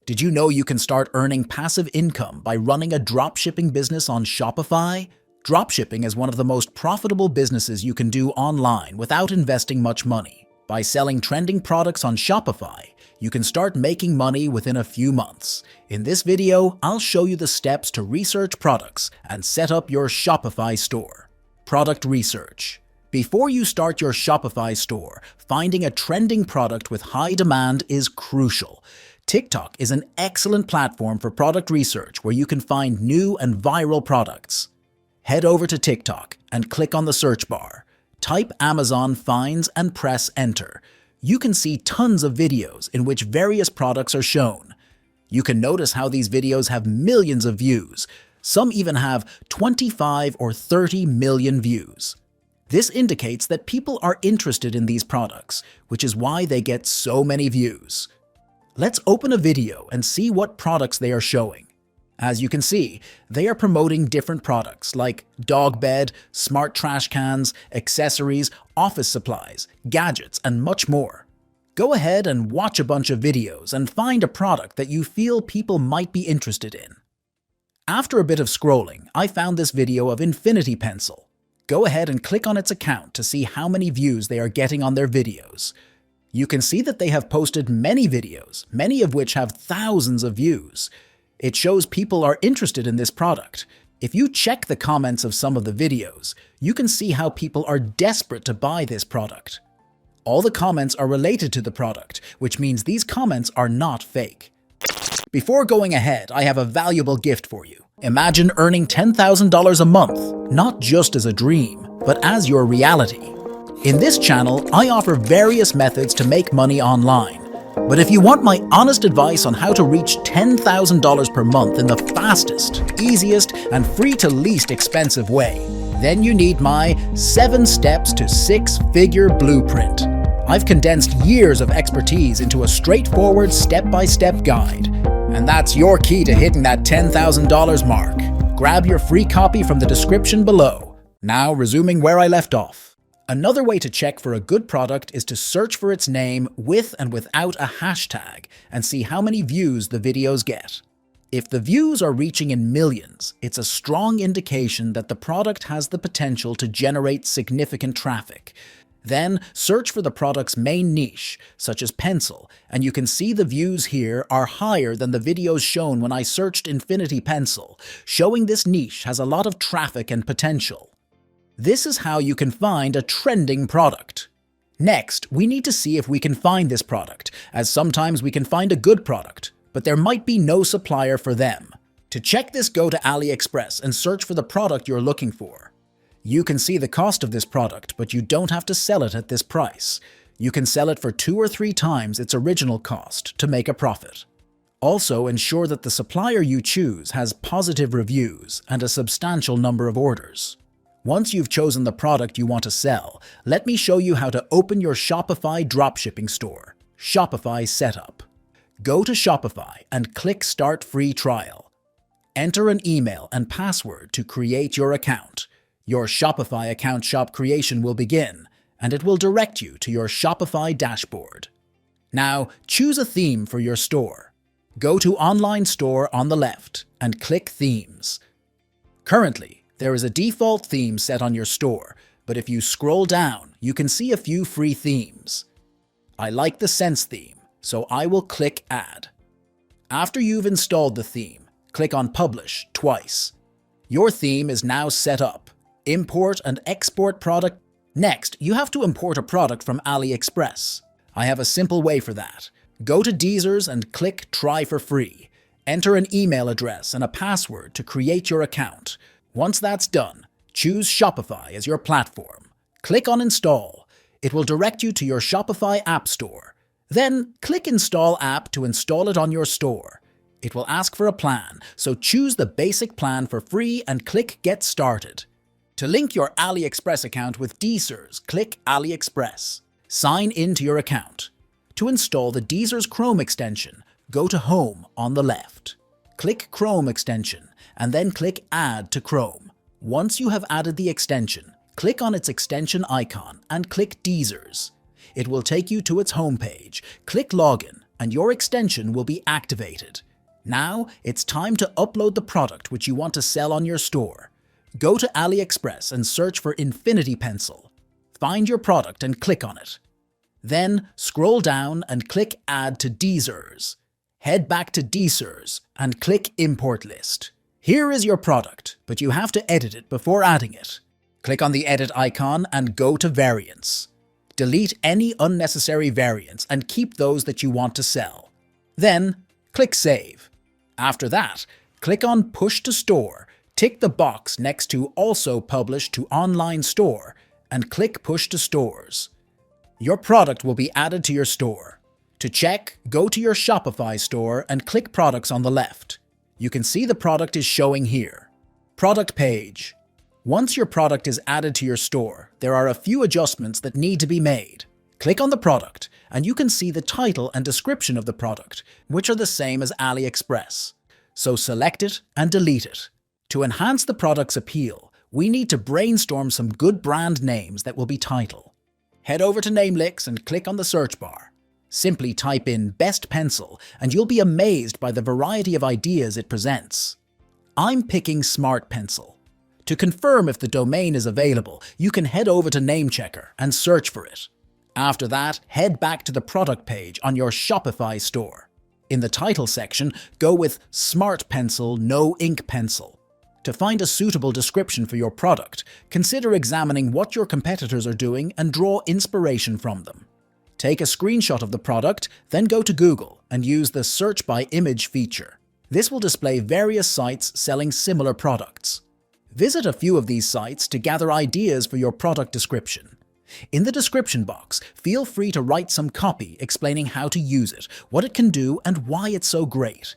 Did you know you can start earning passive income by running a dropshipping business on Shopify? Dropshipping is one of the most profitable businesses you can do online without investing much money. By selling trending products on Shopify, you can start making money within a few months. In this video, I'll show you the steps to research products and set up your Shopify store. Product research. Before you start your Shopify store, finding a trending product with high demand is crucial. TikTok is an excellent platform for product research where you can find new and viral products. Head over to TikTok and click on the search bar. Type Amazon Finds and press Enter. You can see tons of videos in which various products are shown. You can notice how these videos have millions of views. Some even have 25 or 30 million views. This indicates that people are interested in these products, which is why they get so many views. Let's open a video and see what products they are showing. As you can see, they are promoting different products like dog bed, smart trash cans, accessories, office supplies, gadgets, and much more. Go ahead and watch a bunch of videos and find a product that you feel people might be interested in. After a bit of scrolling, I found this video of Infinity Pencil. Go ahead and click on its account to see how many views they are getting on their videos. You can see that they have posted many videos, many of which have thousands of views. It shows people are interested in this product. If you check the comments of some of the videos, you can see how people are desperate to buy this product. All the comments are related to the product, which means these comments are not fake. Before going ahead, I have a valuable gift for you. Imagine earning $10,000 a month, not just as a dream, but as your reality. In this channel, I offer various methods to make money online. But if you want my honest advice on how to reach $10,000 per month in the fastest, easiest, and free to least expensive way, then you need my 7 Steps to 6-Figure Blueprint. I've condensed years of expertise into a straightforward step-by-step guide. And that's your key to hitting that $10,000 mark. Grab your free copy from the description below. Now, resuming where I left off. Another way to check for a good product is to search for its name with and without a hashtag and see how many views the videos get. If the views are reaching in millions, it's a strong indication that the product has the potential to generate significant traffic. Then search for the product's main niche, such as pencil, and you can see the views here are higher than the videos shown when I searched Infinity Pencil, showing this niche has a lot of traffic and potential. This is how you can find a trending product. Next, we need to see if we can find this product, as sometimes we can find a good product, but there might be no supplier for them. To check this, go to AliExpress and search for the product you're looking for. You can see the cost of this product, but you don't have to sell it at this price. You can sell it for 2 or 3 times its original cost to make a profit. Also, ensure that the supplier you choose has positive reviews and a substantial number of orders. Once you've chosen the product you want to sell, let me show you how to open your Shopify dropshipping store. Shopify Setup. Go to Shopify and click Start Free Trial. Enter an email and password to create your account. Your Shopify account shop creation will begin, and it will direct you to your Shopify dashboard. Now, choose a theme for your store. Go to Online Store on the left and click Themes. Currently, there is a default theme set on your store, but if you scroll down, you can see a few free themes. I like the Sense theme, so I will click Add. After you've installed the theme, click on Publish twice. Your theme is now set up. Import and export product. Next, you have to import a product from AliExpress. I have a simple way for that. Go to Deezers and click Try for free. Enter an email address and a password to create your account. Once that's done, choose Shopify as your platform. Click on Install. It will direct you to your Shopify App Store. Then, click Install App to install it on your store. It will ask for a plan, so choose the basic plan for free and click Get Started. To link your AliExpress account with Deezers, click AliExpress. Sign in to your account. To install the Deezers Chrome extension, go to Home on the left. Click Chrome extension, and then click Add to Chrome. Once you have added the extension, click on its extension icon and click Deezers. It will take you to its homepage. Click Login, and your extension will be activated. Now, it's time to upload the product which you want to sell on your store. Go to AliExpress and search for Infinity Pencil. Find your product and click on it. Then, scroll down and click Add to Deezers. Head back to Deezers and click Import List. Here is your product, but you have to edit it before adding it. Click on the edit icon and go to Variants. Delete any unnecessary variants and keep those that you want to sell. Then, click Save. After that, click on Push to Store, tick the box next to Also Publish to Online Store, and click Push to Stores. Your product will be added to your store. To check, go to your Shopify store and click Products on the left. You can see the product is showing here. Product page. Once your product is added to your store, there are a few adjustments that need to be made. Click on the product, and you can see the title and description of the product, which are the same as AliExpress. So select it and delete it. To enhance the product's appeal, we need to brainstorm some good brand names that will be title. Head over to Namelix and click on the search bar. Simply type in Best Pencil, and you'll be amazed by the variety of ideas it presents. I'm picking Smart Pencil. To confirm if the domain is available, you can head over to NameChecker and search for it. After that, head back to the product page on your Shopify store. In the title section, go with Smart Pencil No Ink Pencil. To find a suitable description for your product, consider examining what your competitors are doing and draw inspiration from them. Take a screenshot of the product, then go to Google and use the Search by Image feature. This will display various sites selling similar products. Visit a few of these sites to gather ideas for your product description. In the description box, feel free to write some copy explaining how to use it, what it can do, and why it's so great.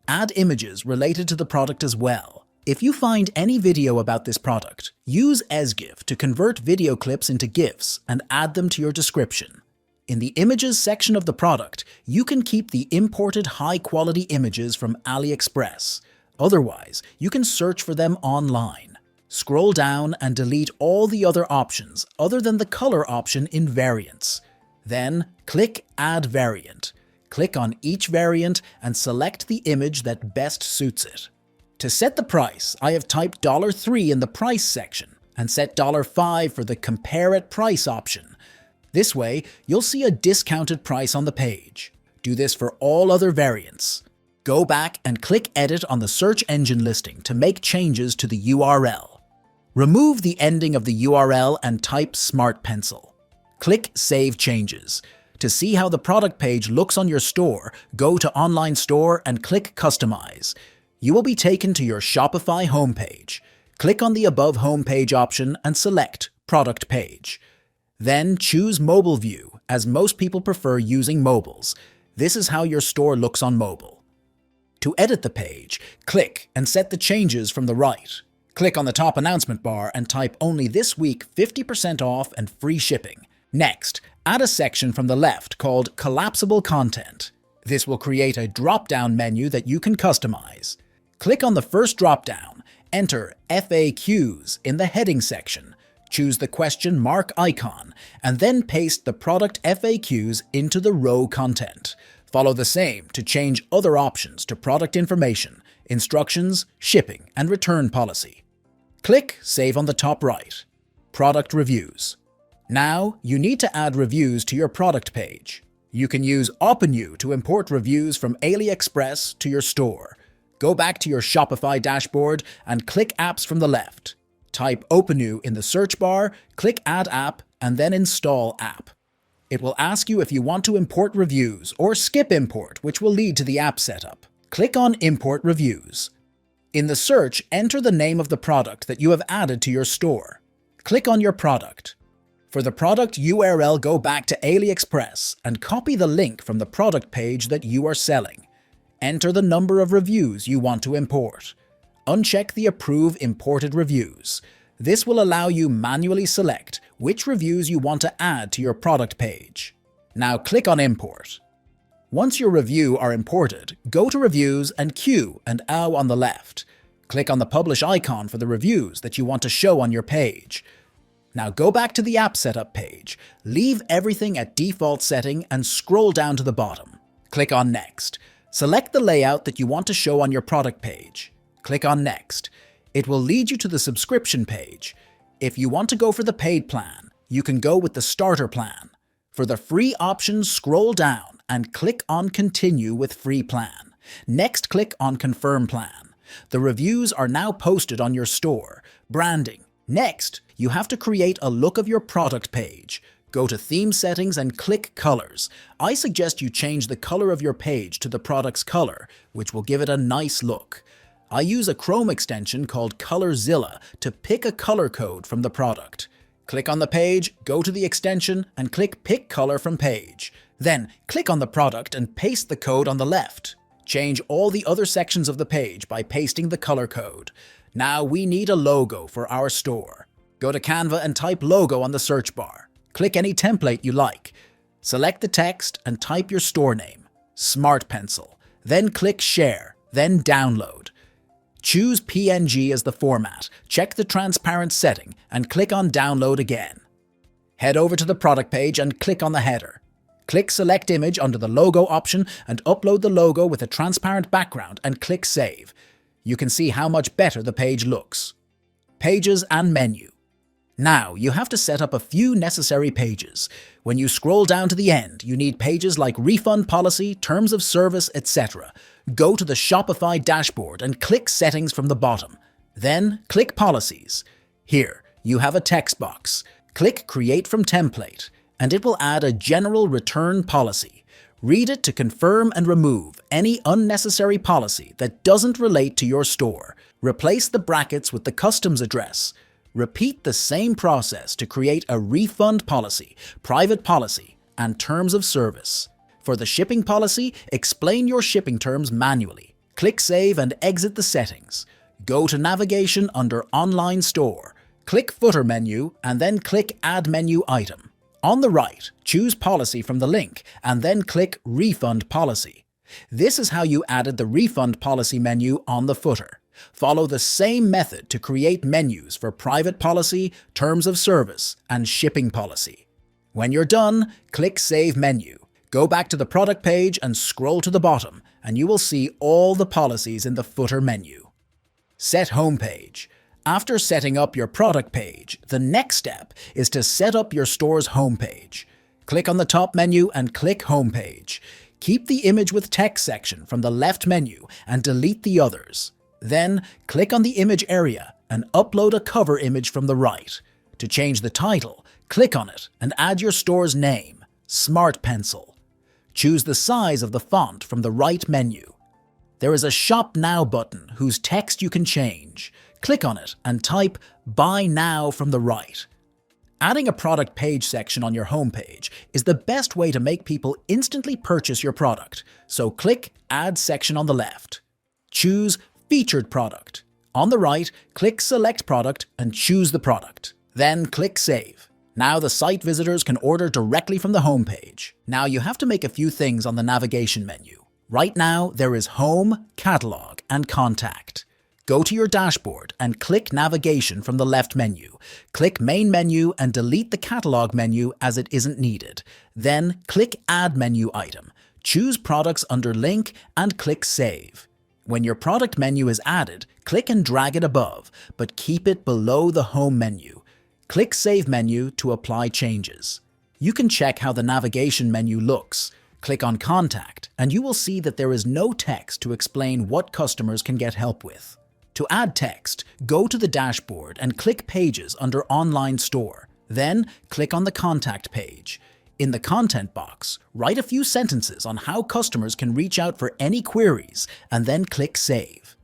Add images related to the product as well. If you find any video about this product, use SGIF to convert video clips into GIFs and add them to your description. In the Images section of the product, you can keep the imported high-quality images from AliExpress. Otherwise, you can search for them online. Scroll down and delete all the other options other than the color option in Variants. Then, click Add Variant. Click on each variant and select the image that best suits it. To set the price, I have typed $3 in the Price section and set $5 for the Compare at Price option. This way, you'll see a discounted price on the page. Do this for all other variants. Go back and click Edit on the search engine listing to make changes to the URL. Remove the ending of the URL and type Smart Pencil. Click Save Changes. To see how the product page looks on your store, go to Online Store and click Customize. You will be taken to your Shopify homepage. Click on the above homepage option and select Product Page. Then choose Mobile View, as most people prefer using mobiles. This is how your store looks on mobile. To edit the page, click and set the changes from the right. Click on the top announcement bar and type only this week 50% off and free shipping. Next, add a section from the left called Collapsible Content. This will create a drop-down menu that you can customize. Click on the first drop-down, enter FAQs in the heading section, choose the question mark icon, and then paste the product FAQs into the row content. Follow the same to change other options to product information, instructions, shipping, and return policy. Click Save on the top right. Product Reviews. Now, you need to add reviews to your product page. You can use OpenU to import reviews from AliExpress to your store. Go back to your Shopify dashboard and click Apps from the left. Type OpenU in the search bar, click Add App, and then Install App. It will ask you if you want to import reviews or skip import, which will lead to the app setup. Click on Import Reviews. In the search, enter the name of the product that you have added to your store. Click on your product. For the product URL, go back to AliExpress and copy the link from the product page that you are selling. Enter the number of reviews you want to import. Uncheck the Approve Imported Reviews. This will allow you manually select which reviews you want to add to your product page. Now click on Import. Once your review are imported, go to Reviews and Q and OW on the left. Click on the Publish icon for the reviews that you want to show on your page. Now go back to the App Setup page, leave everything at default setting and scroll down to the bottom. Click on Next. Select the layout that you want to show on your product page. Click on Next. It will lead you to the subscription page. If you want to go for the paid plan, you can go with the starter plan. For the free options, scroll down and click on Continue with Free Plan. Next, click on Confirm Plan. The reviews are now posted on your store. Branding. Next, you have to create a look of your product page. Go to Theme Settings and click Colors. I suggest you change the color of your page to the product's color, which will give it a nice look. I use a Chrome extension called ColorZilla to pick a color code from the product. Click on the page, go to the extension, and click Pick Color from Page. Then, click on the product and paste the code on the left. Change all the other sections of the page by pasting the color code. Now we need a logo for our store. Go to Canva and type logo on the search bar. Click any template you like. Select the text and type your store name, Smart Pencil. Then click Share, then Download. Choose PNG as the format, check the transparent setting, and click on Download again. Head over to the product page and click on the header. Click Select Image under the logo option and upload the logo with a transparent background and click Save. You can see how much better the page looks. Pages and Menu. Now, you have to set up a few necessary pages. When you scroll down to the end, you need pages like refund policy, terms of service, etc. Go to the Shopify dashboard and click Settings from the bottom. Then, click Policies. Here, you have a text box. Click Create from Template, and it will add a general return policy. Read it to confirm and remove any unnecessary policy that doesn't relate to your store. Replace the brackets with the customs address. Repeat the same process to create a refund policy, private policy, and terms of service. For the shipping policy, explain your shipping terms manually. Click Save and exit the settings. Go to Navigation under Online Store. Click Footer menu and then click Add Menu Item. On the right, choose Policy from the link and then click Refund Policy. This is how you added the Refund Policy menu on the footer. Follow the same method to create menus for private policy, terms of service, and shipping policy. When you're done, click Save Menu. Go back to the product page and scroll to the bottom, and you will see all the policies in the footer menu. Set Homepage. After setting up your product page, the next step is to set up your store's homepage. Click on the top menu and click Homepage. Keep the Image with Text section from the left menu and delete the others. Then, click on the image area and upload a cover image from the right. To change the title, click on it and add your store's name, Smart Pencil. Choose the size of the font from the right menu. There is a Shop Now button whose text you can change. Click on it and type Buy Now from the right. Adding a product page section on your homepage is the best way to make people instantly purchase your product, so click Add Section on the left. Choose Featured Product. On the right, click Select Product and choose the product. Then click Save. Now the site visitors can order directly from the homepage. Now you have to make a few things on the navigation menu. Right now, there is Home, Catalog, and Contact. Go to your dashboard and click Navigation from the left menu. Click Main Menu and delete the Catalog menu as it isn't needed. Then click Add Menu Item. Choose Products under Link and click Save. When your product menu is added, click and drag it above, but keep it below the Home menu. Click Save Menu to apply changes. You can check how the navigation menu looks. Click on Contact, and you will see that there is no text to explain what customers can get help with. To add text, go to the dashboard and click Pages under Online Store. Then, click on the Contact page. In the content box, write a few sentences on how customers can reach out for any queries, and then click Save.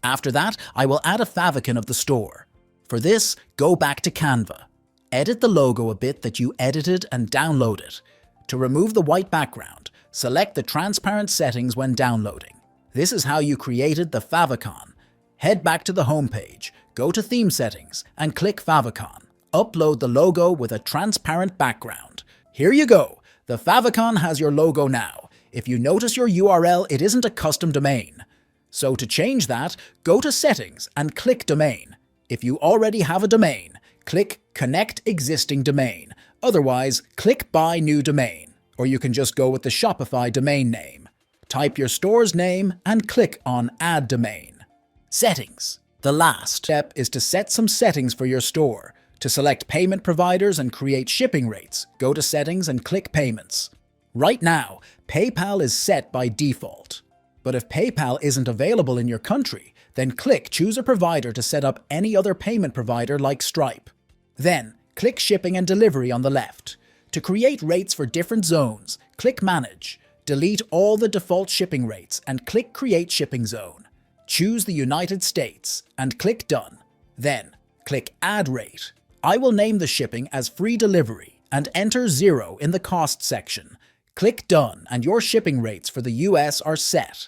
After that, I will add a favicon of the store. For this, go back to Canva. Edit the logo a bit that you edited and download it. To remove the white background, select the transparent settings when downloading. This is how you created the favicon. Head back to the home page, go to Theme Settings, and click Favicon. Upload the logo with a transparent background. Here you go! The favicon has your logo now. If you notice your URL, it isn't a custom domain. So to change that, go to Settings and click Domain. If you already have a domain, click Connect Existing Domain. Otherwise, click Buy New Domain. Or you can just go with the Shopify domain name. Type your store's name and click on Add Domain. Settings. The last step is to set some settings for your store. To select payment providers and create shipping rates, go to Settings and click Payments. Right now, PayPal is set by default. But if PayPal isn't available in your country, then click Choose a provider to set up any other payment provider like Stripe. Then, click Shipping and Delivery on the left. To create rates for different zones, click Manage. Delete all the default shipping rates and click Create Shipping Zone. Choose the United States and click Done. Then, click Add Rate. I will name the shipping as Free Delivery and enter 0 in the Cost section. Click Done and your shipping rates for the US are set.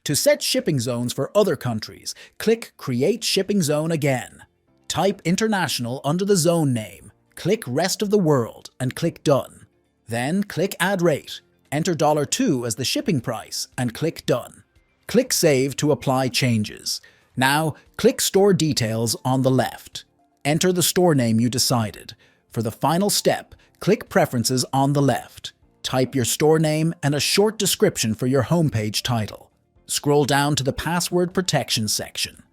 To set shipping zones for other countries, click Create Shipping Zone again. Type International under the zone name, click Rest of the World and click Done. Then click Add Rate. Enter $2 as the shipping price and click Done. Click Save to apply changes. Now, click Store Details on the left. Enter the store name you decided. For the final step, click Preferences on the left. Type your store name and a short description for your homepage title. Scroll down to the Password Protection section.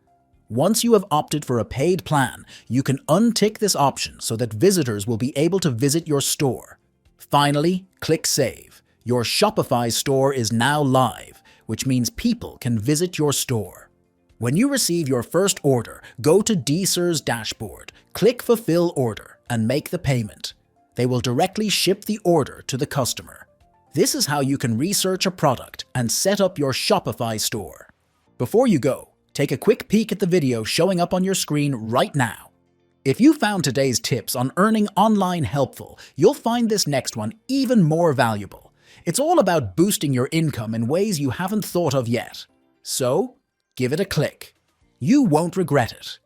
Once you have opted for a paid plan, you can untick this option so that visitors will be able to visit your store. Finally, click Save. Your Shopify store is now live, which means people can visit your store. When you receive your first order, go to DSIR's dashboard, click Fulfill Order, and make the payment. They will directly ship the order to the customer. This is how you can research a product and set up your Shopify store. Before you go, take a quick peek at the video showing up on your screen right now. If you found today's tips on earning online helpful, you'll find this next one even more valuable. It's all about boosting your income in ways you haven't thought of yet. So, give it a click. You won't regret it.